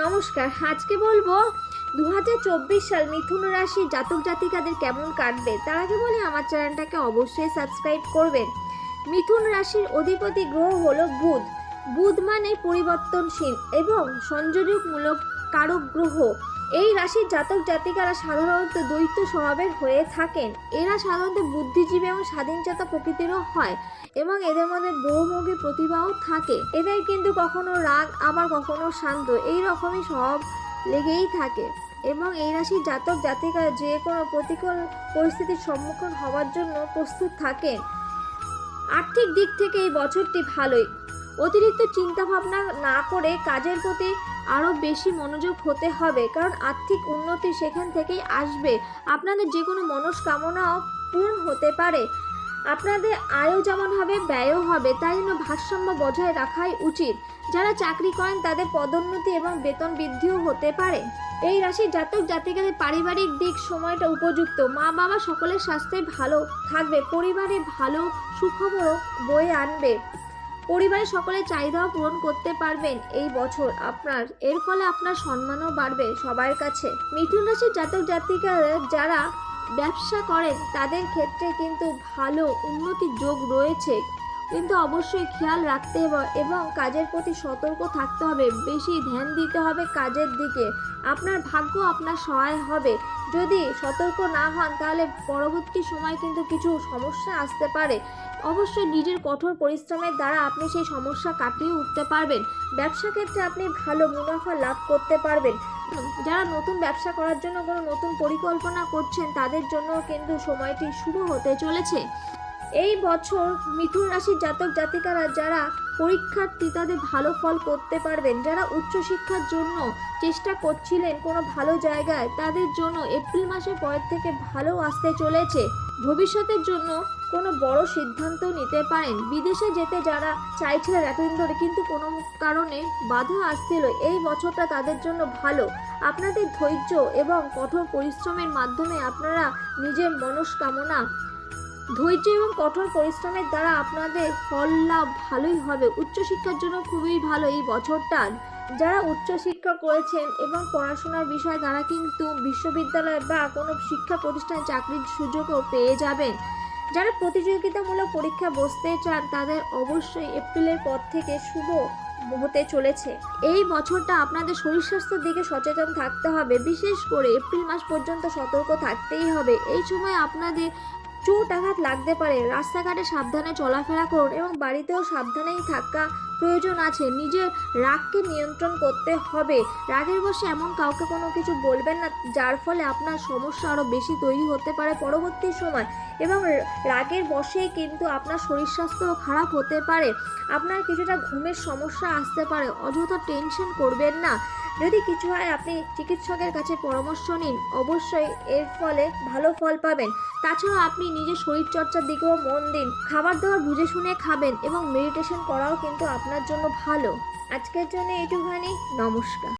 নমস্কার। আজকে বলবো 2024 সাল মিথুন রাশির জাতক জাতিকাদের কেমন কাটবে। তার আগে বলি আমার চ্যানেলটাকে অবশ্যই সাবস্ক্রাইব করবেন। মিথুন রাশির অধিপতি গ্রহ হলো বুধ। বুধ মানে পরিবর্তনশীল এবং সংযোজকমূলক কারক গ্রহ। এই রাশির জাতক জাতিকারা সাধারণত দ্বৈত স্বভাবের হয়ে থাকেন। এরা সাধারণত বুদ্ধিজীবী এবং স্বাধীনচেতা প্রকৃতিরও হয় এবং এদের মধ্যে বহুমুখী প্রতিভাও থাকে। এদের কিন্তু কখনো রাগ আবার কখনো শান্ত এই রকমই স্বভাব লেগেই থাকে এবং এই রাশির জাতক জাতিকা যে কোনো প্রতিকূল পরিস্থিতির সম্মুখীন হওয়ার জন্য প্রস্তুত থাকেন। আর্থিক দিক থেকে এই বছরটি ভালোই। অতিরিক্ত চিন্তা ভাবনা না করে কাজের প্রতি আরও বেশি মনোযোগ হতে হবে, কারণ আর্থিক উন্নতি সেখান থেকেই আসবে। আপনাদের যে কোনো মনস্কামনাও পূরণ হতে পারে। আপনাদের আয়ও যেমন হবে ব্যয়ও হবে, তাই জন্য ভারসাম্য বজায় রাখাই উচিত। যারা চাকরি করেন তাদের পদোন্নতি এবং বেতন বৃদ্ধিও হতে পারে। এই রাশির জাতক জাতিকাদের পারিবারিক দিক সময়টা উপযুক্ত। মা বাবা সকলের স্বাস্থ্যই ভালো থাকবে। পরিবারে ভালো সুখবরও বয়ে আনবে। পরিবারের সকলের চাহিদাও পূরণ করতে পারবেন এই বছর আপনার। এর ফলে আপনার সম্মানও বাড়বে সবার কাছে। মিথুন রাশির জাতক জাতিকারা যারা ব্যবসা করেন তাদের ক্ষেত্রে কিন্তু ভালো উন্নতির যোগ রয়েছে, কিন্তু অবশ্যই খেয়াল রাখতে হবে এবং কাজের প্রতি সতর্ক থাকতে হবে। বেশি ধ্যান দিতে হবে কাজের দিকে। আপনার ভাগ্য আপনার সহায় হবে। যদি সতর্ক না হন তাহলে পরবর্তী সময় কিন্তু কিছু সমস্যা আসতে পারে। অবশ্যই নিজের কঠোর পরিশ্রমের দ্বারা আপনি সেই সমস্যা কাটিয়ে উঠতে পারবেন। ব্যবসা ক্ষেত্রে আপনি ভালো মুনাফা লাভ করতে পারবেন। যারা নতুন ব্যবসা করার জন্য কোনো নতুন পরিকল্পনা করছেন তাদের জন্য কিন্তু সময়টি শুভ হতে চলেছে। এই বছর মিথুন রাশির জাতক জাতিকারা যারা পরীক্ষার্থী তাদের ভালো ফল করতে পারবেন। যারা উচ্চশিক্ষার জন্য চেষ্টা করছিলেন কোনো ভালো জায়গায় তাদের জন্য এপ্রিল মাসের পরের থেকে ভালো আসতে চলেছে। ভবিষ্যতের জন্য কোনো বড় সিদ্ধান্ত নিতে পারেন। বিদেশে যেতে যারা চাইছিলেন এতদিন ধরে কিন্তু কোনো কারণে বাধা আসছিল, এই বছরটা তাদের জন্য ভালো। আপনাদের ধৈর্য এবং কঠোর পরিশ্রমের মাধ্যমে আপনারা নিজের মনস্কামনা ধৈর্য এবং কঠোর পরিশ্রমের দ্বারা আপনাদের ফল লাভ ভালোই হবে। উচ্চশিক্ষার জন্য খুবই ভালো এই বছরটা। যারা উচ্চশিক্ষা করেছেন এবং পড়াশোনার বিষয় তারা কিন্তু বিশ্ববিদ্যালয় বা কোনো শিক্ষা প্রতিষ্ঠানে চাকরির সুযোগও পেয়ে যাবেন। যারা প্রতিযোগিতামূলক পরীক্ষা বসতে চান তাদের অবশ্যই এপ্রিলের পর থেকে শুভ হতে চলেছে। এই বছরটা আপনাদের শরীর স্বাস্থ্যের দিকে সচেতন থাকতে হবে। বিশেষ করে এপ্রিল মাস পর্যন্ত সতর্ক থাকতেই হবে। এই সময় আপনাদের চোট আঘাত লাগতে পারে। রাস্তাঘাটে সাবধানে চলাফেরা করুন এবং বাড়িতেও সাবধানেই থাকা প্রয়োজন আছে। নিজের রাগকে নিয়ন্ত্রণ করতে হবে। রাগের বশে এমন কাউকে কোনো কিছু বলবেন না যার ফলে আপনার সমস্যা আরও বেশি তৈরি হতে পারে পরবর্তী সময়, এবং রাগের বশেই কিন্তু আপনার শরীর স্বাস্থ্যও খারাপ হতে পারে। আপনার কিছুটা ঘুমের সমস্যা আসতে পারে। অযথা টেনশন করবেন না। যদি কিছু হয় আপনি চিকিৎসকের কাছে পরামর্শ নিন, অবশ্যই এর ফলে ভালো ফল পাবেন। তাছাড়াও আপনি নিজের শরীরচর্চার দিকেও মন দিন। খাবার দাবার বুঝে শুনে খাবেন এবং মেডিটেশন করাও কিন্তু আপনার জন্য ভালো। আজকের জন্য এইটুখানি। নমস্কার।